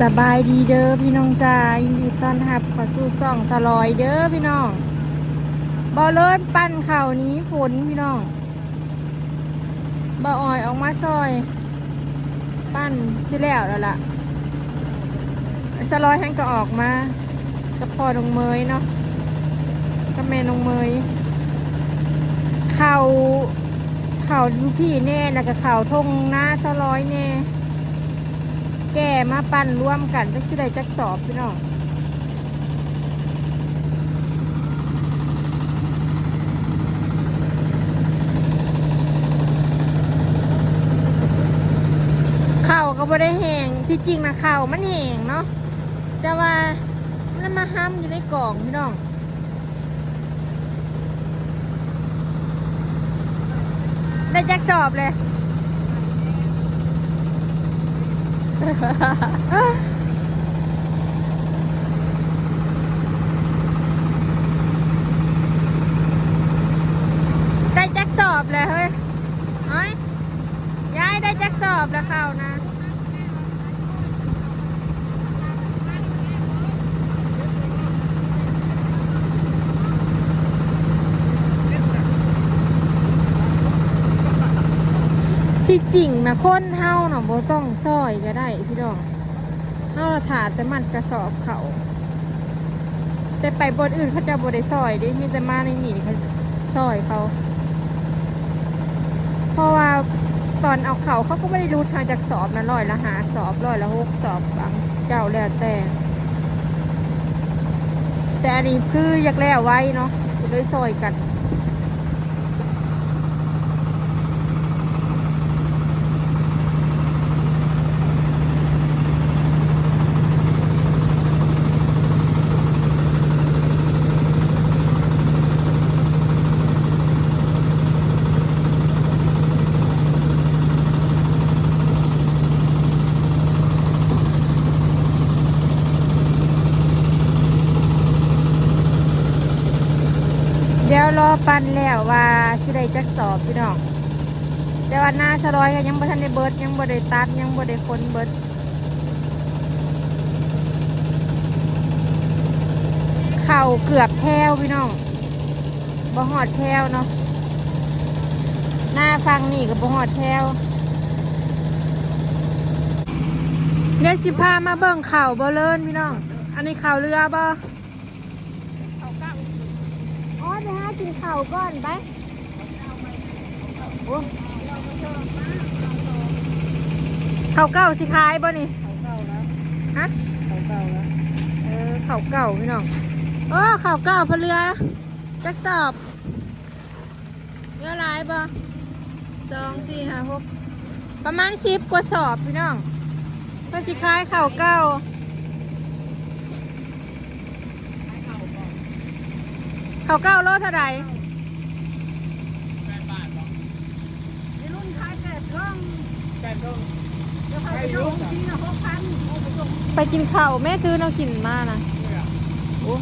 สบายดีเด้อพี่น้องจ้ายินดีต้อนรับเข้าสู่ซ่องสลอยเด้อพี่น้องบ่เลิศปั้นข่าวนี้ฝนพี่น้องบ่อ่อยออกมาซอยปั้นสิแล้วล่ะสลอยแห้งก็ออกมากับพ่อน้องเมยเนาะกับแม่น้องเมยข่าวดูพี่แน่แล้วก็ข่าวทงหน้าสลอยแน่แก่มาปั่นร่วมกันจักสิได้จักสอบพี่น้องข่าวก็บ่ได้แห้งที่จริงนะข่าวมันแห้งเนาะแต่ว่ามันมาห้ำอยู่ในกล่องพี่น้องได้จักสอบเลยได้จักสอบเลยเฮ้ยเฮ้ยย้ายได้จักสอบแล้วเข้านะที่จริงนะคนเฮาเนาะบ่ต้องซอยก็ได้พี่น้องเฮาถาแต่มันกระสอบเขาแต่ไปบนอื่นเขาจะบ่ได้ซอยดิมีแต่มาในนี่เขาซอยเขาเพราะว่าตอนเอาเขาก็ไม่ได้รู้ทางจากสอบนะ100ละ5สอบ100ละ6สอบบางเจ้าแล้วแต่อันนี้คืออยากแล้วไว้เนาะเลยซอยกันเดี๋ยวรอปั่นแล้วว่าสิได้จักสอบพี่น้องแต่ว่าหน้าสลอยก็ยังบ่ทันได้เบิดยังบ่ได้ตัดยังบ่ได้คนเบิดเข่าเกือบแถวพี่น้องบ่หอดแถวเนาะหน้าฟังนี่ก็บ่หอดแถวเดี๋ยวสิพามาเบิ่งเข่าบ่เลินพี่น้องอันนี้เข่าเรือบ่อ๋อไปหากินข้าวก่อนไปโอ้ข้าวเก่าสิขายบ่นี่ฮะข้าวเก่าแล้วข้าวเก่าพี่น้องข้าวเก่าพะเรือจักสอบเรือหลายบ่2 4 5 6ประมาณ10กว่าสอบพี่น้องเพิ่นสิขายข้าวเก่าข้าวเก่าโลเท่าใดไปกินข้าวแม่ซื้อเรากินมานะโอ้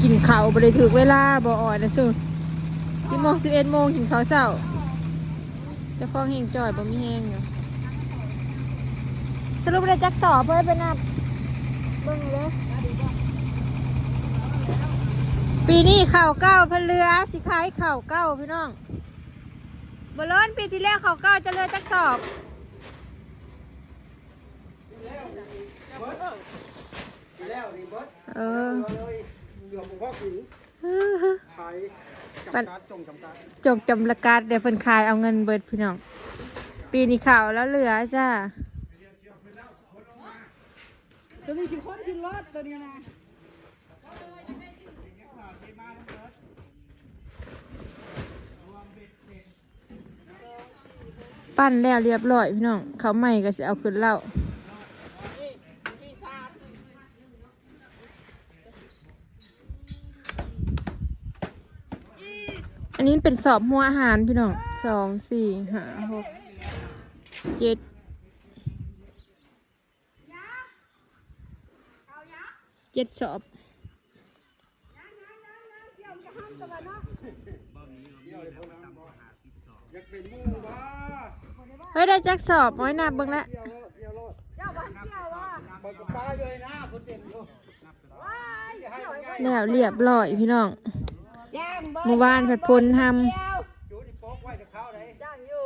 กินข้าวบ่ได้ถึกเวลาบ่อ่อนนะสู้10 โมง 11 โมงกินข้าวเช้าเจ้าของแห้งจ่อยบ่มีแห้งอยู่สรุปได้จักสอบเพิ่นไปนับเบิ่งเลยปีนี้ข้าวเก้าพะเรือสิขายข้าวเก้าพี่น้องบ่ร้อนปีที่แล้วข้าวเก้าจะเรือจักสอบปัดจงจำละการเดี๋ยวเพิ่นขายเอาเงินเบิดพี่น้องปีนี้ข่าวแล้วเหลือจ้าตัวนี้สิคนกินรถตัวนี้นะปั้นแล้วเรียบร้อยพี่น้องเขาใหม่ก็จะเอาขึ้นเล่าอันนี้เป็นสอบหัวอาหารพี่น้อง2 4 5 6 7 7สอบเฮ้ยได้จักสอบน้อยนับเบิ่งละ ย ปลาเลยนะคนเต็มอยู่ แล้วเรียบร้อยพี่น้องเมื่อวานผัดพลท ดูนี่โป๊กไว้จะเข้าเลย ย่างอยู่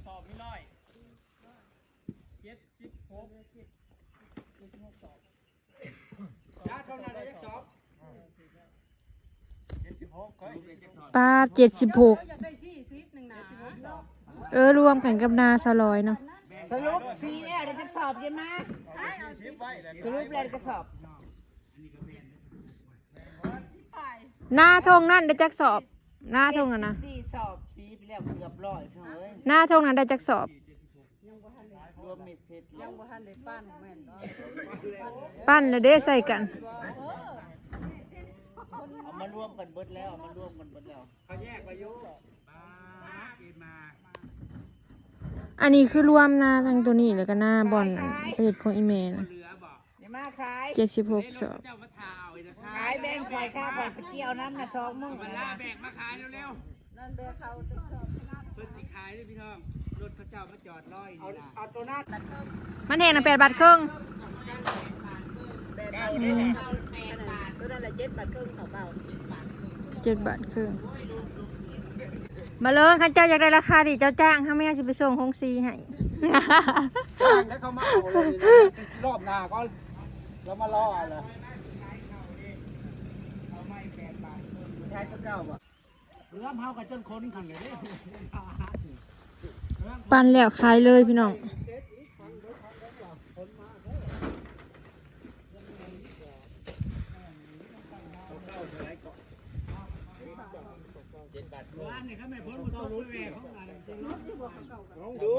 สอบไม่น้อยยาเท่านั้นได้จักสอบ ำปลา76 อยากได้40นึงนะ รวมกันกับนาสลอยเนาะ สรุปสีแล้วได้จะสอบยังมาสรุปแล้วได้จะสอบ หน้าทงนั่นได้จักสอบหน้าทงอะนะ สีสอบสีไปแล้วเกือบร้อยเท่าเลย หน้าทงนั้นได้จักสอบ รวมเม็ดเสร็จ ยังบ่ทันได้ปั้นแม่นเนาะ ปั้นแล้วเด้ใส่กัน เอามารวมกันเบิดแล้วเอามารวมกันเบิดแล้ว เขาแยกไปอยู่ อันนี้คือรวมนาทั้งตัวนี้แล้วก็หน้าบอลเอ็ดของอีเมลนะ อย่ามาขาย 76สอบ เจ้ามาทาเอานะครั ขายแบ่งข่อยค่าข่อยไปเกี่ยวน้ำนะ2 มื้อ มา นะ ล่าแบกมาขายเร็ว นั่นเด้เขา ๆเพิ่นสิขายเลยพี่น้องรถเขาเจ้ามาจอดรออยู่นี่นะ เอาตัวหน้า มันเห็นนะ8 บาทครึ่ง ตัวนั้นละ7 บาทครึ่งเขาเบา 7 บาทครึ่งมาเลยคันเจ้าอยากได้ราคาดีเจ้าจ้างถ้าไม่อยากจะไปส่งห้องซีให้ แล้วเขามาเอาเลยรอบหน้าก็แล้วมาล่ออะไรใช้ตัวเจ้าบ่เริ่มเฮากับจนคนขึ้นเลย ปั้นแล้วขายเลยพี่น้อง ดู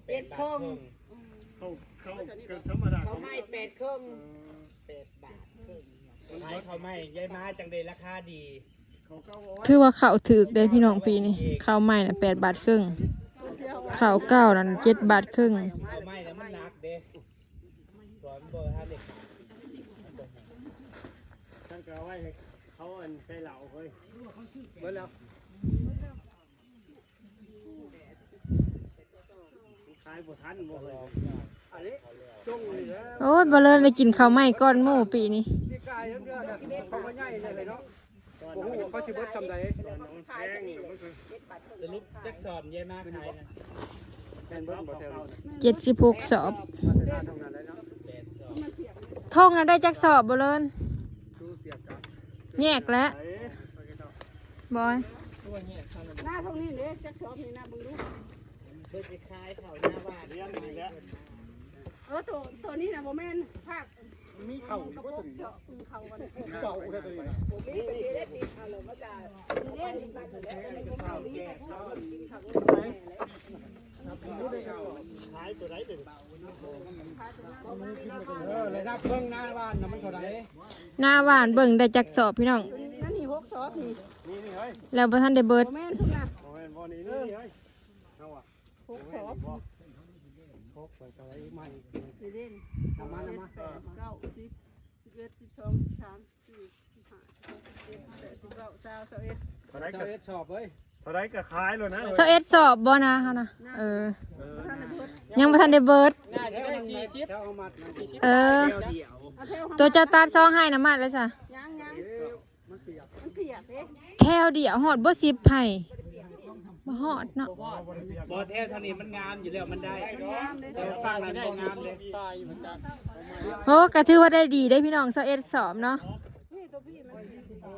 7 ครึ่งเขาไม่8 ครึ่ง8 บาทครึ่ง ขายเขาไม่ยายมาจังได้ราคาดี คือว่าเขาถือได้พี่น้องปีนี้ข้าวใหม่น่ะ8 บาทครึ่งข้าวเก้านั่น7 บาทครึ่ง เขาไม่แล้วมันหนักเด้ร้อนบ่ท่านเด็ก ท่านก็เอาไว้ให้เขาอันใส่เหล่าเฮ้ยเบิดแล้วขายบ่ทันบ่เลยอันนี้จงเลยแล้ว โอ้ยบ่เลยได้กินข้าวใหม่ก้อนหมู่ปีนี้ พี่กายเรื่องเนี่ยเขาก็ใหญ่เลยเนาะโอ้โหเขาชิบดทำได สรุปจักสอบยายมาขายนะ แม่นเบิ้งบ่แถวนี้ 76สอบ มาแต่หน้าทำงานแล้วเนาะ 8สอบ ทงนั้นได้จักสอบบ่เลย ดูเสียกัน แยกแล้ว เอ้ย บอย หน้าเท่านี้เด้จักชอบนี่นะเบิ่งดู เพื่อจะขายเขาหน้าบ้าน เลี้ยงนี่แหละ ตัวนี้น่ะบ่แม่นภาค มีเข่าอีก กระ ว่า โป ตัว ง นี้ เจาะเขากัน เป่าแค่ตัวนี้นะ นี่เด้นี่เขานี่ เลยนับเบิ่งหน้าบ้านน่ะมันเท่าไหร่ หน้าหวานเบิ่งได้จักสอบพี่น้อง นั่นนี่6ซอบนี่ นี่เฮ้ย แล้วบ่ทันได้เบิด บ่แม่นทุกนะ โอ้ยบ่นี่นี่เฮ้ยเอาอ่ะ 6ซอบ พกไปตัวไหนใหม่ นี่เด้น น้ำมันน้ำมัน 8 9 10 11 12 13 14 15 16 17 18 19 20 21 เท่าไหร่ก็ชอบเว้ย เท่าไรก็ขายแล้วนะ 21สอบบ่นะเฮานะยังบ่ทันได้เบิด น่าจะได้40 แล้วเอามัดนะ เออ เดียว เอาเทว ตัวเจ้าตาซองให้น้ำมันแล้วซะ ยัง มันเปียก มันเปียกเด้ แถวเดียวฮอดบ่10ไผบ่ฮอดเนาะ บ่แท้เท่านี้มันงามอยู่แล้วมันได้ งามเด้ แต่ฟังนั้นบ่งามเลย โอ้ก็ถือว่าได้ดีได้พี่น้อง21สอบเนาะ นี่ตัวพี่มัน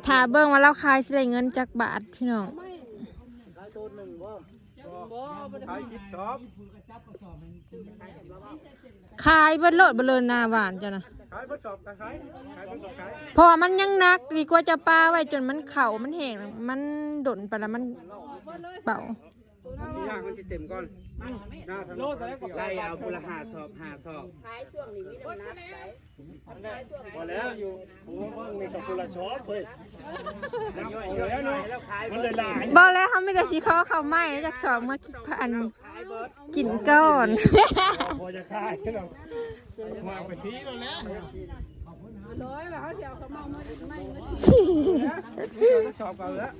ถ้าเบิ่งว่าเราขายสิได้เงินจักบาทพี่น้อง ไม่ ขายตัวหนึ่งบ่ บ่บ่ได้ ขาย10ชอบ ขายเบิดโลดบ่เลยหน้าหวานจ้ะนะ ขายบ่ชอบก็ขายขายบ่ชอบขาย เพราะว่ามันยังหนักดีกว่าจะปาไว้จนมันเข่ามันแห้งมันดนไปแล้วมันเป่า ที่ย่างมันสิเต็มก่อนหน้าทางโลดแล้วก็ ได้เอาบุรหาสอบหาสอบ พอแล้วอยู่ผมว่าเบิ่งนี่กับคนละช้อนเฮ้ย แล้วเนาะแล้วขาย มันเลยหลาย บอกแล้วเขาไม่จะชี้ข้อเขาไม่จากสอบเมื่อคิดพันกินก้อน พอจะขายแล้วมาไปชี้แล้วแหละ ร้อยว่าเขาสิเอาเขาเมาไม่ ชอบกันแล้ว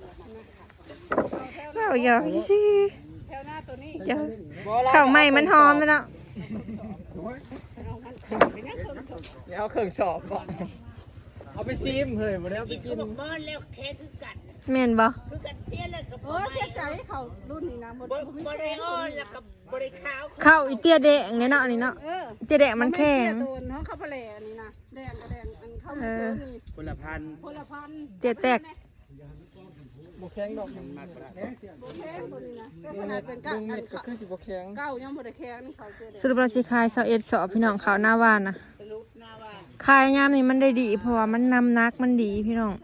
เราหยอกสิ แถวหน้าตัวนี้ เดี๋ยวข้าวไหม้มันหอมเลยเนาะ เดี๋ยวเอาเครื่องสอบบ่เอาไปซิมเฮ้ยบ่ได้เอาไปกิน บอกมอนแล้วแค่คือกัน แม่นบ่ คือกันเพี้ยนแล้วกับ โอ้เสียใจเขารุ่นนี้นะบ่ บ บ่มี บ แข ริ ง อ้อนแล้วกับบริขาว ข้าวอีเตี้ยแดงเนี่ยเนาะนี่เนาะ เออ เตี้ยแดงมันแข็ง ตัวน้องข้าวปลาแหล่นี่นะแดงก็แดงอันข้าวมันนี่ คนละพัน คนละพัน เตี้ยแตก บ่แข็งดอก มันมากกว่า บ่แข็งตัวนี้นะแต่ขนาดเป็นก้า เม็ดก็คือสิบ่แข็ง เก้ายังบ่ได้แข็งนี่เขาเจอ สรุปเราสิขาย21สอบพี่น้องเขาวหน้าว่านนะ สรุปนะว่า ขายยามนี่มันได้ดีเพราะว่ามันนำนักมันดีพี่น้อง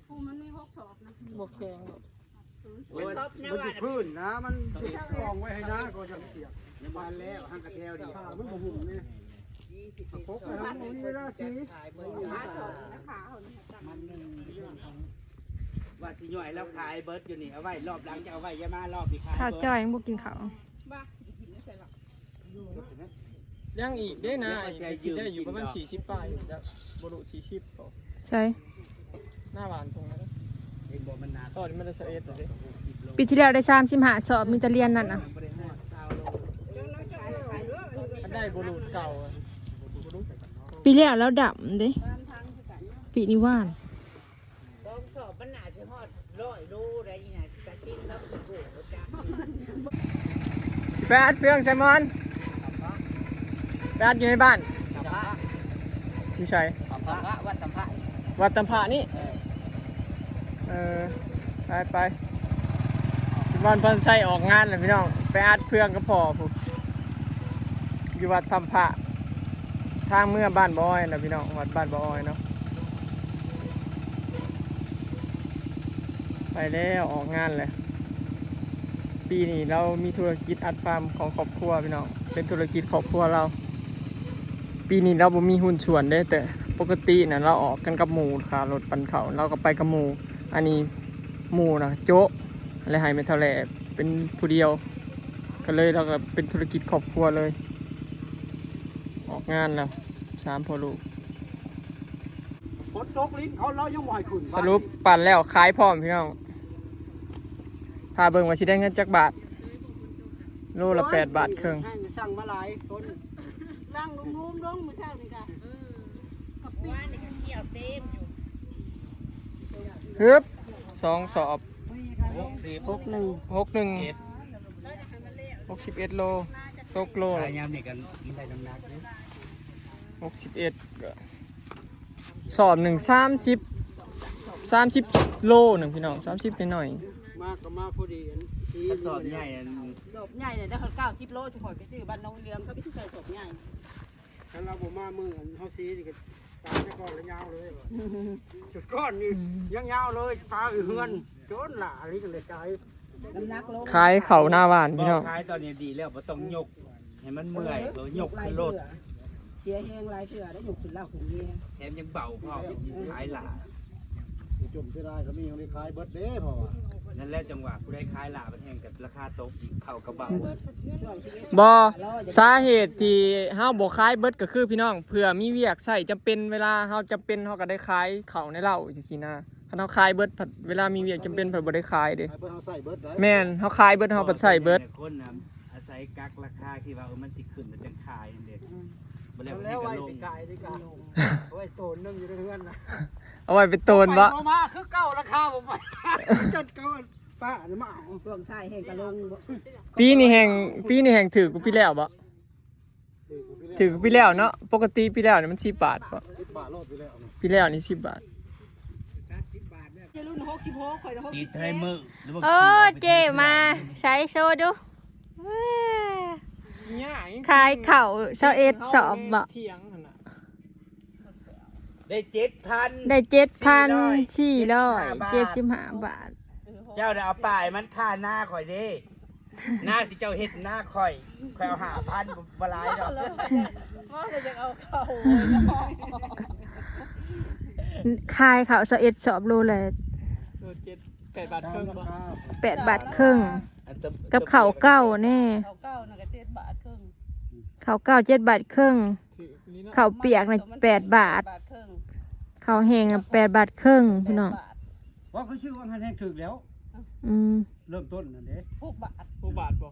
ผู้มันมี6สอบนะ บ่แข็งดอก มันซบนะ มัน ว่า อยู่พื้นนะมันกองไว้ให้นะก็จะเปียกบานแล้วหันกระแทวดีมันบ่หุ่มนี่พกไปทำนี่เวลาสี ขาสอบนะขาเขานี่ ว่าสิย่อยแล้วขายเบิร์ดอยู่นี่เอาไว้รอบหลังจะเอาไว้ยามารอบนี้ขาย ข้าวจ้อยยังบ่กินข้าว บ้า ยังอีกได้นะอีกได้อยู่ประมาณ40ปลายจะบ่รู้40ก็ ใช่ หน้าหวานตรงนั้น เองบอกมันนาน ตอนนี้มันได้เอ็ดเลย ปีที่แล้วได้35สอบมีแต่เรียนนั่นน่ะ บ่ได้ฮอด20 โล มันได้บ่รู้เก่า ปีแล้วแล้วดำเด้ปีนี้ว่าน สองสอบมันน่าจะฮอด100 โลได้ยังไงกะชิ้นแล้วโอ้โหจ้า ไปอัดเฟืองไซมอนไปอัดอยู่ในบ้านพี่ชัย สัมภะวัดสัมภะ วัดตำผานี่ไปพี่บอลเพิ่นใส่ออกงานเลยพี่น้องไปอัดเฟืองก็พอผู้อยู่วัดตำผาทางเมื่อบ้านบ่อยนะพี่น้องวัดบ้านบ่อยเนาะไปแล้วออกงานเลยปีนี้เรามีธุรกิจอัดฟาร์มของครอบครัวพี่น้องเป็นธุรกิจครอบครัวเรา ปีนี้เราบ่มีหุ้นส่วนได้แต่ปกตินะเราออกกันกับหมู่ค่ะรถปันเขาเราก็ไปกับหมู่อันนี้หมู่นะโจ๊ะอะไรให้ไม่เท่าแหล่เป็นผู้เดียวก็เลยเราก็เป็นธุรกิจครอบครัวเลย ออกงานแล้ว3พ่อลูก ฝนตกลิ้นเขาเรายังบ่ให้ขึ้น สรุปปั่นแล้วขายพร้อมพี่น้องพาเบิ่งว่าสิได้เงินจักบาทโลละ8 บาทครึ่ง ให้สั่งมาหลายต้น ร่างลุ่มๆลงมื้อเช้านี่ก็กับปี ว่านี่ก็เกี่ยวเต็มอยู่ ฮึบ2สอบ 60 61 61โลตกโล ขาย ละ ยามนี่กันมันได้น้ำหนักเด้อ 61ก็สอบหนึ่ง30โลหนึ่งพี่น้อง30หน่อย มากก็มาพอดีสี ถ้าสอบใหญ่อัน ศพใหญ่เนี่ยได้เขา90 โลสิขอยไปซื้อบ้านน้องเรืองเขาไปที่ใส่ศพใหญ่ ถ้าเราบ่มามือเฮาสีนี่ก็ตายไปก่อนแล้วยาวเลยจุดก้อนนี่ยังยาวเลยปลาเฮือนโจนหล่าลิกันเลยใจ น้ำหนักโล ๆขายเข่าหน้าบ้าน บ่ พี่น้อง ขายตอนนี้ดีแล้วบ่ต้องยกให้มันเมื่อยบ่ยกขึ้นรถ เสียแห้งลายเถื่อได้หยุดขึ้นเหล้าขึ้นเบียร์ แถมยังเบาพร้อมขายหลา จุ่มเสียดายก็มีของที่ขายเบิดเด้พอว่า นั่นแหละจังหวะผู้ได้ขายหลามันแห่งกับราคาตกอีกเข้ากระเป๋า บอสาเหตุที่เฮาบ่ขายเบิดก็คือพี่น้องเผื่อมีเวียกใช้จำเป็นเวลาเฮาจำเป็นเฮาก็ได้ขายเข่าในเหล้าจังซี่นะถ้าเฮาขายเบิดผัดเวลามีเวียกจำเป็นผัดบ่ได้ขายเด้ ขายเบิดเฮาใส่เบิดได้ แม่นเฮาขายเบิดเฮาผัดใส่เบิด คนน่ะอาศัยกักราคาที่ว่ามันสิขึ้นแล้วจังขายนั่นเด้บ่แล้ว แล้ว มัน ไว้ ก็ล ไป ง ไก่ดีกว่าเอาไว้โซนนึงอยู่ในเฮือนนะ เอาไว้เป็นโตนบ่ ไปมาคือเก่าราคาบ่ไปจัดเก่าป้านี่มาเอา ช่วงท้ายแห้งกระลง ปีนี้แห่งถือกูปีแล้วบ่ถือกูปีแล้วเนาะปกติปีแล้วนี่มัน10 บาทบ่ 10 บาทโลดไปแล้วนะ ปีแล้วนี่10 บาท จะรุ่น66ข่อย67 ติดไทเมอร์หรือว่า โอ้เจมาใช้โชว์ดูขายเข่า21สอบบ่ เถียงหั่นน่ะ ได้ 7,000 ได้ 7,475 บาท เจ้าน่ะเอาป้ายมันค่าหน้าข่อยเด้หน้าที่เจ้าเฮ็ดหน้าข่อยเอา5,000บ่หลายดอก ว่าเราจะเอาเข้า ขายเข่า21สอบโลละ 8 บาทครึ่งบ่ 8 บาทครึ่งกับเข่าเก้าแน่ เขาเก้าน่ะก็7 บาทครึ่ง เข่าเก้า7 บาทครึ่ง ถือนี่เนาะ เข่าเปียกน่ะ8 บาท บาทครึ่ง เข่าแห้งน่ะ8 บาทครึ่งพี่น้อง บาท ว่าเขาชื่อว่าหันแห้งถึกแล้ว เ เริ่มต้นนั่นเด้ 6 บาท ผู้บาทบ่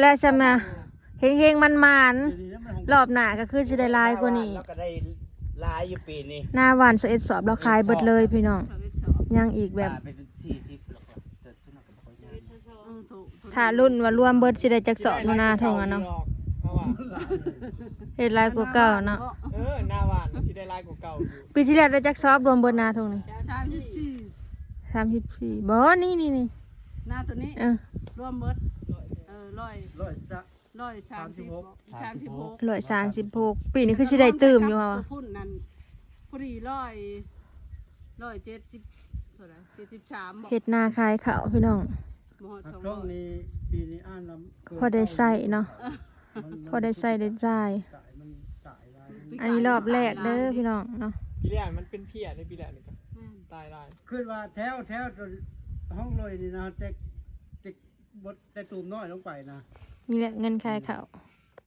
แล้วจำนะเฮงๆมัน เดี๋ยวนี้มัน ๆรอบหน้าก็คือสิได้หลายกว่านี้ แล้วก็ได้หลายอยู่ปีนี้ หน้าหวาน11สอบเราขายเบิดเลยพี่น้อง ยังอีกแบบ ป่าเป็น40แล้วก็เติบขึ้นมาเป็นคนงาน ถ้ารุ่นว่ารวมเบิดสิได้จักสอบนาทงอ่ะเนาะ เอาว่ะ เฮ็ดหลายกว่าเก่าเนาะ หน้าหวานสิได้ลายกว่าเก่าอยู่ ปีที่แล้วได้จักสอบรวมเบิดนาทงนี่ 34 34บ่นี่ หน้าตัวนี้ รวมเบิดร้อยจะ 136 136ปีนี้คือสิได้ตื่มอยู่ค่ะ ตัวพุ่นนั่นพอดี170เท่าไหร่73บอก เฮ็ดนาขายข้าวพี่น้อง บ่ฮอด ช่วงนี้ปีนี้อ่านน้ำ พอได้ใส่เนาะพอได้ใส่ได้จ่าย จ่ายมันจ่ายได้ อันนี้รอบแรกเด้อพี่น้องเนาะ ปีแรกมันเป็นเพี้ยในปีแรกนี่ก็ตายได้ ขึ้นว่าแถวจนห้องเลยนี่นะแต่บดแต่ตูมน้อยลงไปนะ นี่แหละเงินขายข้าว เ